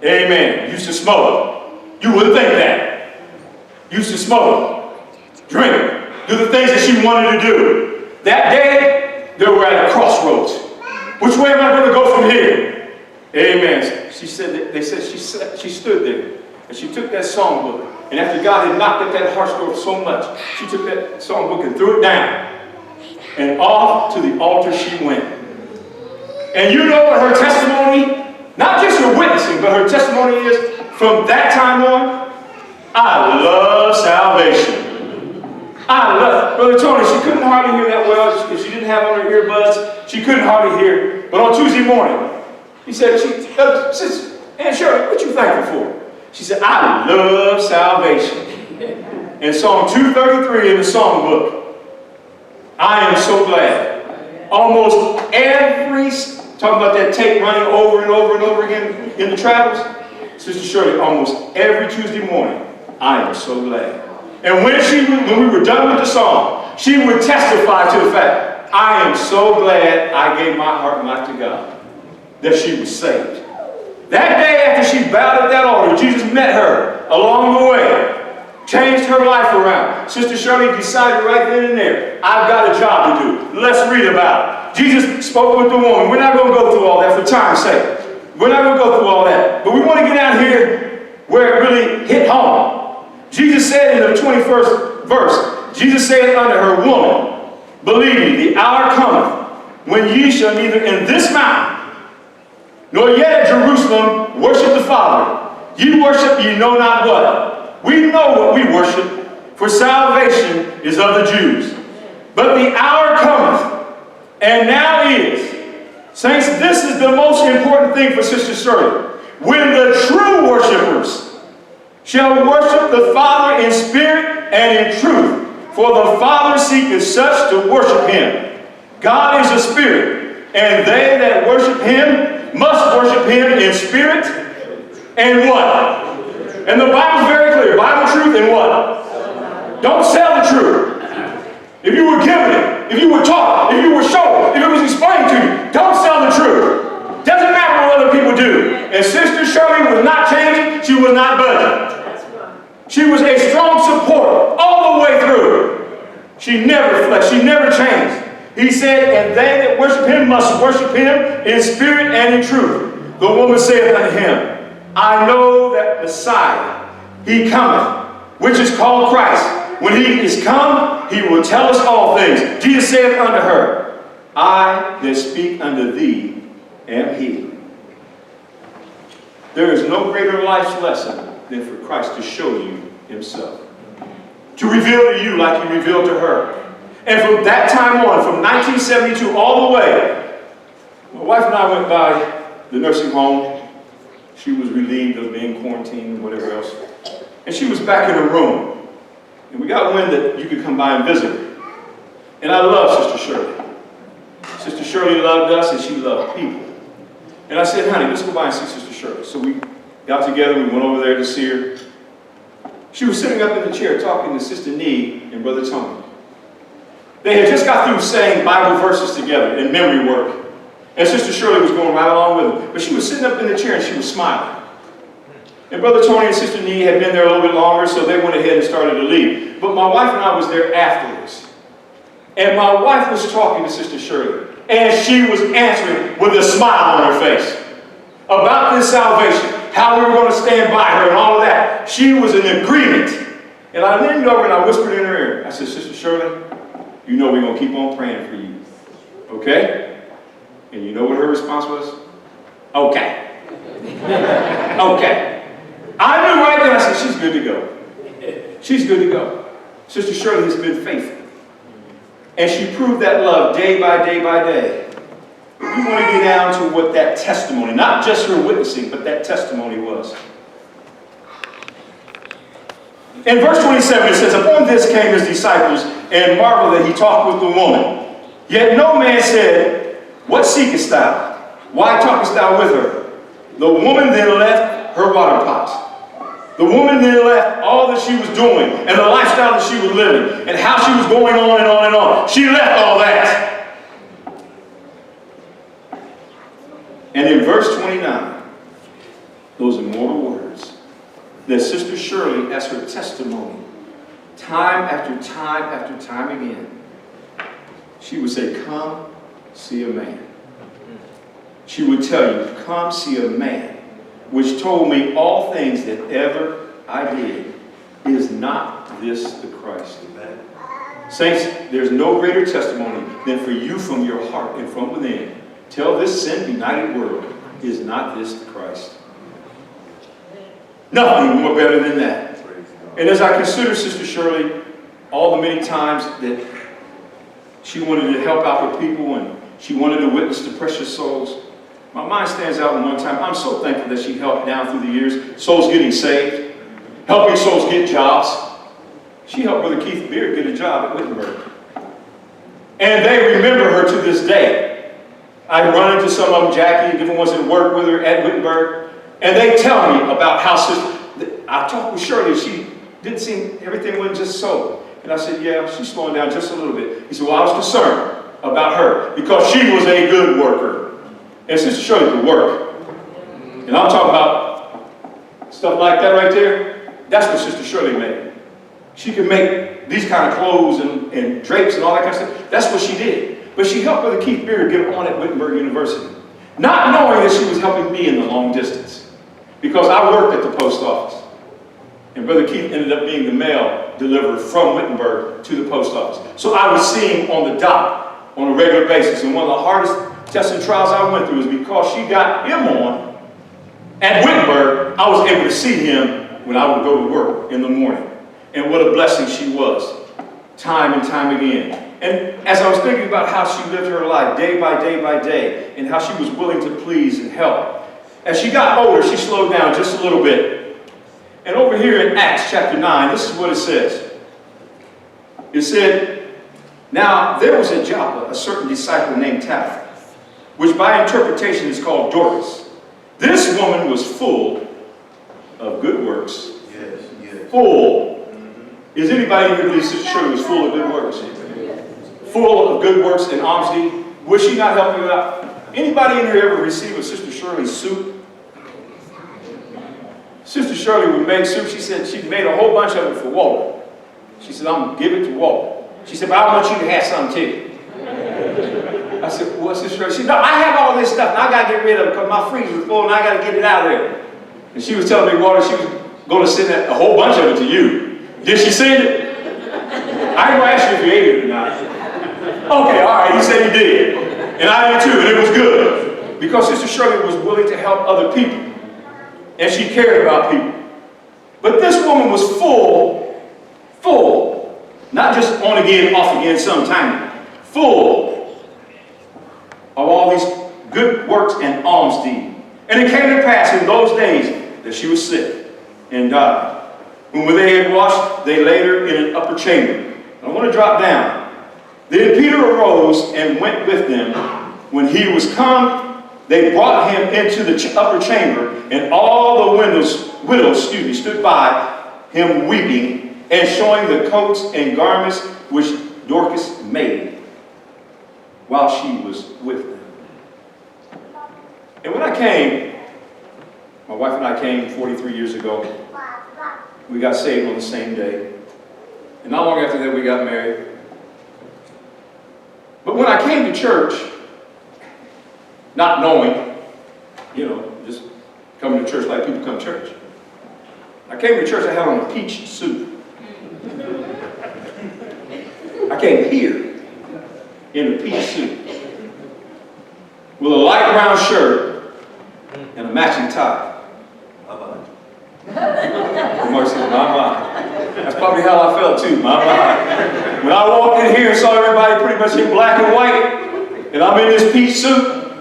Amen. Used to smoke. You wouldn't think that. Used to smoke, drink, do the things that she wanted to do. That day, they were at a crossroads. Which way am I going to go from here? Amen. She said, they said she stood there and she took that songbook. And after God had knocked at that heart's door so much, she took that songbook and threw it down. And off to the altar she went. And you know what her testimony, not just her witnessing, but her testimony is, from that time on, I love salvation. I love, Brother Tony, she couldn't hardly hear that well because she didn't have on her earbuds. She couldn't hardly hear. But on Tuesday morning, he said, Aunt Shirley, what you thankful for? She said, I love salvation. And Psalm 233 in the songbook, I am so glad. Almost every, talking about that tape running over and over and over again in the travels, Sister Shirley, almost every Tuesday morning, I am so glad. And when we were done with the song, she would testify to the fact, I am so glad I gave my heart and life to God, that she was saved. That day after she bowed at that altar, Jesus met her along the way, changed her life around. Sister Shirley decided right then and there, I've got a job to do. Let's read about it. Jesus spoke with the woman. We're not going to go through all that for time's sake. We're not going to go through all that. But we want to get out here where it really hit home. Jesus said in the 21st verse, Jesus said unto her, Woman, believe me, the hour cometh when ye shall neither in this mountain nor yet at Jerusalem worship the Father. Ye worship ye know not what. We know what we worship, for salvation is of the Jews. But the hour cometh, and now is. Saints, this is the most important thing for Sister Shirley. When the true worshipers shall worship the Father in spirit and in truth, for the Father seeketh such to worship him. God is a spirit, and they that worship him must worship him in spirit and what? And the Bible's very clear. Bible truth and what? Don't sell the truth. If you were given it, if you were taught, if you were shown, if it was explained to you, don't sell the truth. Doesn't matter what other people do. And Sister Shirley was not changing. She was not budging. She was a strong supporter all the way through. She never flexed. She never changed. He said, and they that worship him must worship him in spirit and in truth. The woman saith unto him, I know that Messiah, he cometh, which is called Christ. When he is come, he will tell us all things. Jesus saith unto her, I that speak unto thee am he. There is no greater life's lesson than for Christ to show you himself. To reveal to you like he revealed to her. And from that time on, from 1972 all the way, my wife and I went by the nursing home. She was relieved of being quarantined and whatever else. And she was back in her room. And we got wind that you could come by and visit her. And I love Sister Shirley. Sister Shirley loved us and she loved people. And I said, honey, let's go by and see Sister Shirley. So we got together, we went over there to see her. She was sitting up in the chair talking to Sister Nee and Brother Tony. They had just got through saying Bible verses together in memory work. And Sister Shirley was going right along with them. But she was sitting up in the chair and she was smiling. And Brother Tony and Sister Nee had been there a little bit longer, so they went ahead and started to leave. But my wife and I was there afterwards. And my wife was talking to Sister Shirley. And she was answering with a smile on her face about this salvation, how we were going to stand by her and all of that. She was in agreement. And I leaned over and I whispered in her ear. I said, Sister Shirley, you know we're going to keep on praying for you. Okay? And you know what her response was? Okay. Okay. I knew right then, I said, she's good to go. She's good to go. Sister Shirley has been faithful. And she proved that love day by day by day. But we want to get down to what that testimony, not just her witnessing, but that testimony was. In verse 27, it says, upon this came his disciples, and marveled that he talked with the woman. Yet no man said, what seekest thou? Why talkest thou with her? The woman then left her water pot. The woman then left all that she was doing, and the lifestyle that she was living, and how she was going on and on and on. She left all that. And in verse 29, those are more that Sister Shirley, as her testimony, time after time after time again, she would say, come see a man. She would tell you, come see a man, which told me all things that ever I did. Is not this the Christ? Saints, there's no greater testimony than for you from your heart and from within. Tell this sin-united world, is not this the Christ? Nothing more better than that. And as I consider Sister Shirley, all the many times that she wanted to help out with people and she wanted to witness to precious souls, my mind stands out in one time. I'm so thankful that she helped down through the years, souls getting saved, helping souls get jobs. She helped Brother Keith Beard get a job at Wittenberg. And they remember her to this day. I run into some of them, Jackie, and different ones that work with her at Wittenberg, and they tell me about how I talked with Shirley. She didn't seem, everything wasn't just so. And I said, yeah, she's slowing down just a little bit. He said, well, I was concerned about her because she was a good worker. And Sister Shirley could work. And I'm talking about stuff like that right there. That's what Sister Shirley made. She could make these kind of clothes and drapes and all that kind of stuff. That's what she did. But she helped Brother Keith Beard get on at Wittenberg University. Not knowing that she was helping me in the long distance. Because I worked at the post office. And Brother Keith ended up being the mail deliverer from Wittenberg to the post office. So I was seeing him on the dock on a regular basis. And one of the hardest tests and trials I went through is because she got him on at Wittenberg, I was able to see him when I would go to work in the morning. And what a blessing she was, time and time again. And as I was thinking about how she lived her life day by day by day, and how she was willing to please and help, as she got older, she slowed down just a little bit. And over here in Acts chapter 9, this is what it says. It said, now there was at Joppa a certain disciple named Tabitha, which by interpretation is called Dorcas. This woman was full of good works. Yes, yes. Full. Is anybody here believe Sister Shirley was full of good works? Full of good works and alms deed? Would she not help you out? Anybody in here ever receive a Sister Shirley soup? Sister Shirley would make soup. She said she made a whole bunch of it for Walter. She said, I'm going to give it to Walter. She said, but I want you to have some too. I said, well, Sister Shirley? She said, no, I have all this stuff and I got to get rid of it because my freezer is full and I got to get it out of there. And she was telling me, Walter, she was going to send a whole bunch of it to you. Did she send it? I ain't going to ask you if you ate it or not. Okay, all right, he said he did. And I did too, and it was good. Because Sister Shirley was willing to help other people. And she cared about people. But this woman was full, not just on again, off again sometime, full of all these good works and alms deed. And it came to pass in those days that she was sick and died. When they had washed, they laid her in an upper chamber. I want to drop down. Then Peter arose and went with them. When he was come, they brought him into the upper chamber, and all the widows stood by him weeping, and showing the coats and garments which Dorcas made while she was with them. And when I came, my wife and I came 43 years ago. We got saved on the same day. And not long after that, we got married. But when I came to church, not knowing, just coming to church like people come to church. I came to church, I had on a peach suit. I came here in a peach suit with a light brown shirt and a matching tie. Mercy, that's probably how I felt too, When I walked in here and saw everybody pretty much in black and white, and I'm in this peach suit,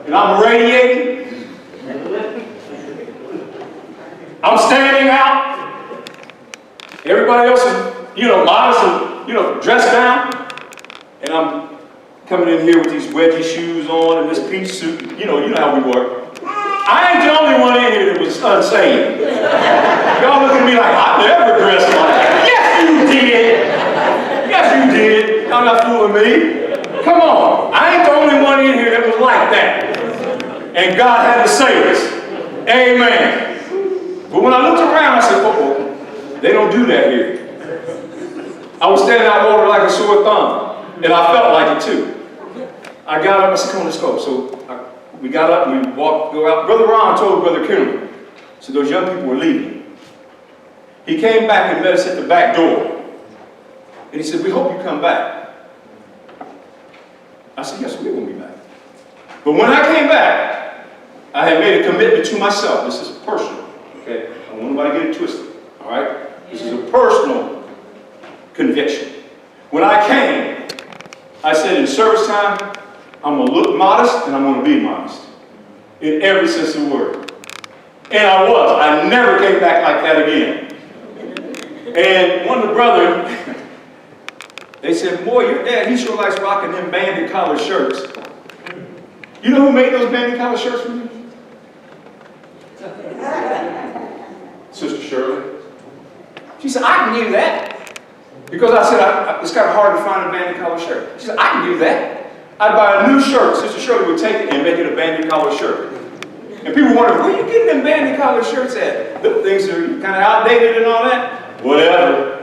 and I'm radiating, I'm standing out, everybody else is, modest and, dressed down, and I'm coming in here with these wedgie shoes on and this peach suit, you know how we work. I ain't the only one in here that was unsaved. Y'all look at me like, I never dressed like that. Yes, you did. Yes, you did. Y'all not fooling me. Come on. I ain't the only one in here that was like that. And God had to save us. Amen. But when I looked around, I They don't do that here. I was standing out water like a sore thumb, and I felt like it too. I got up, I said, come on, let's go. So we got up and we walked, go out. Brother Ron told Brother Kinley, so those young people were leaving. He came back and met us at the back door. And he said, we hope you come back. I said, yes, we're going to be back. But when I came back, I had made a commitment to myself. This is personal, okay? I don't want nobody to get it twisted, all right? This is a personal conviction. When I came, I said in service time, I'm going to look modest and I'm going to be modest. In every sense of the word. And I was. I never came back like that again. And one of the brothers, they said, boy, your dad, he sure likes rocking them banded collar shirts. You know who made those banded collar shirts for me? Sister Shirley. She said, I can do that. Because I said, it's kind of hard to find a banded collar shirt. She said, I can do that. I'd buy a new shirt. Sister Shirley would take it and make it a banded collar shirt. And people wonder, where are you getting them banded collar shirts at? Them things are kind of outdated and all that. Whatever.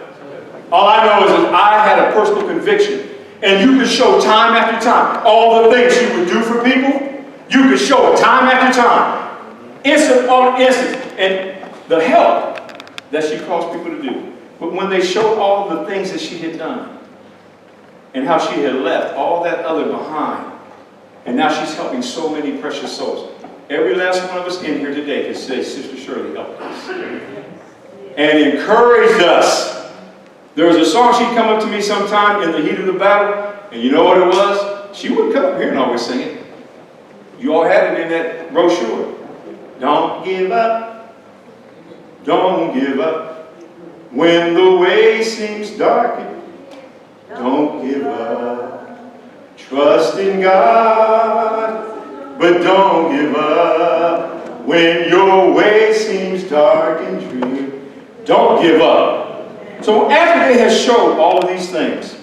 All I know is that I had a personal conviction. And you could show time after time all the things you would do for people. You could show it time after time. Instant on instant. And the help that she caused people to do. But when they showed all the things that she had done and how she had left all that other behind, and now she's helping so many precious souls. Every last one of us in here today can say, Sister Shirley helped us. And encouraged us. There was a song, she'd come up to me sometime in the heat of the battle, and you know what it was? She wouldn't come up here and always sing it. You all had it in that brochure. Don't give up. Don't give up. When the way seems dark, don't give up. Trust in God, but don't give up. When your way seems dark and dreary, don't give up. So after they had showed all of these things,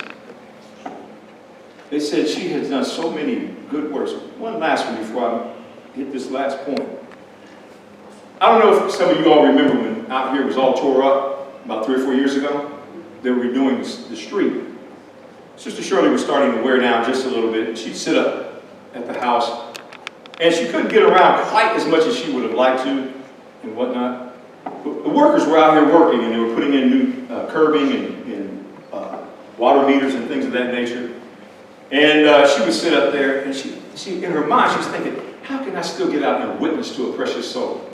they said she has done so many good works. One last one before I hit this last point. I don't know if some of you all remember when out here it was all tore up about 3 or 4 years ago. They were redoing the street. Sister Shirley was starting to wear down just a little bit. She'd sit up at the house, and she couldn't get around quite as much as she would have liked to and whatnot. The workers were out here working, and they were putting in new curbing and water meters and things of that nature. And she would sit up there, and she in her mind, she was thinking, how can I still get out and witness to a precious soul?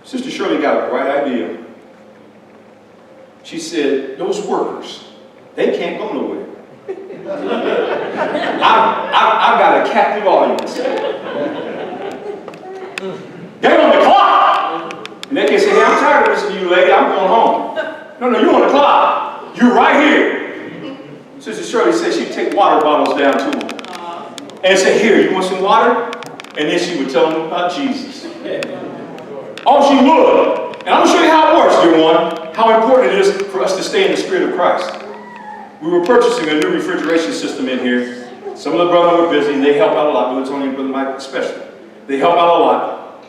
Sister Shirley got a bright idea. She said, those workers, they can't go nowhere. I've got a captive audience. They're on the clock. And they can say, hey, I'm tired of listening to you, lady. I'm going home. No, you're on the clock. You're right here. Sister Shirley said she'd take water bottles down to them and say, here, you want some water? And then she would tell them about Jesus. All she would. And I'm going to show you how it works, dear one, how important it is for us to stay in the Spirit of Christ. We were purchasing a new refrigeration system in here. Some of the brothers were busy, and they help out a lot. Brother Tony and Brother Mike especially. They help out a lot.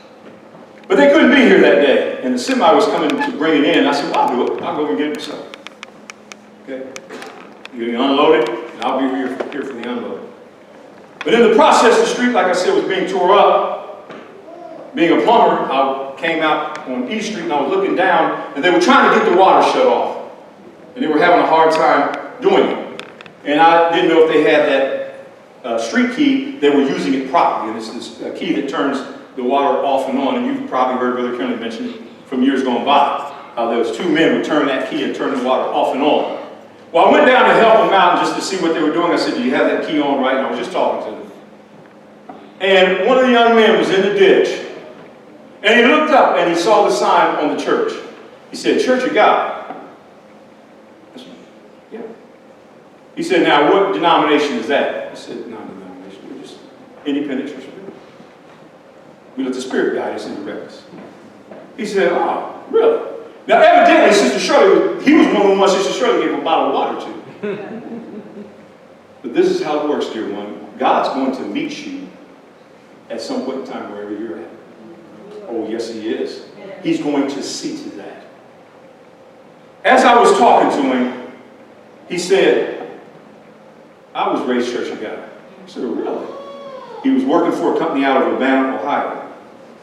But they couldn't be here that day. And the semi was coming to bring it in. I said, well, I'll do it. I'll go and get it myself. Okay? You unload it, and I'll be here for the unload. But in the process, the street, like I said, was being tore up. Being a plumber, I came out on East Street, and I was looking down, and they were trying to get the water shut off. And they were having a hard time doing it. And I didn't know if they had that street key, they were using it properly. And this is a key that turns the water off and on. And you've probably heard Brother Kinley mention it from years gone by. How there was 2 men would turn that key and turn the water off and on. Well, I went down to help them out just to see what they were doing. I said, do you have that key on right? And I was just talking to them. And one of the young men was in the ditch. And he looked up and he saw the sign on the church. He said, Church of God. I said, yeah. He said, now what denomination is that? I said, non-denomination. We're just independent church. We let the Spirit guide us and direct us. He said, oh, really? Now evidently, Sister Shirley, he was one of the ones Sister Shirley gave a bottle of water to. But this is how it works, dear one. God's going to meet you at some point in time wherever you're at. Oh, yes, He is. He's going to see to that. As I was talking to him, he said, I was raised church guy. I said, really? He was working for a company out of Urbana, Ohio.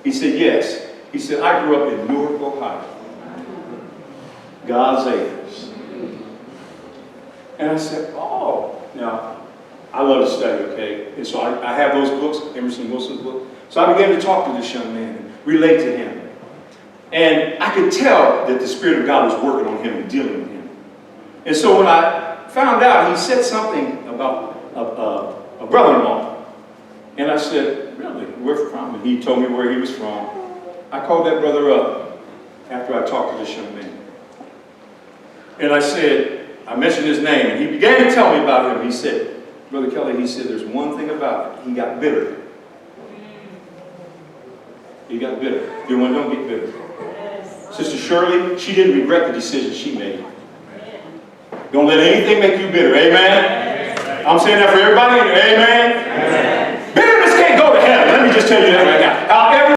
He said, yes. He said, I grew up in Newark, Ohio. God's acres. And I said, oh. Now, I love to study, okay? And so I have those books, Emerson Wilson's book. So I began to talk to this young man and relate to him. And I could tell that the Spirit of God was working on him and dealing with him. And so when I found out, he said something about a brother-in-law. And I said, really, where from? And he told me where he was from. I called that brother up after I talked to this young man. And I said, I mentioned his name, and he began to tell me about him. He said, Brother Kelly, he said, there's one thing about it. He got bitter. He got bitter. Dear one, don't get bitter. Sister Shirley, she didn't regret the decision she made. Don't let anything make you bitter. Amen? I'm saying that for everybody. Amen? Bitterness can't go to heaven. Let me just tell you that right now.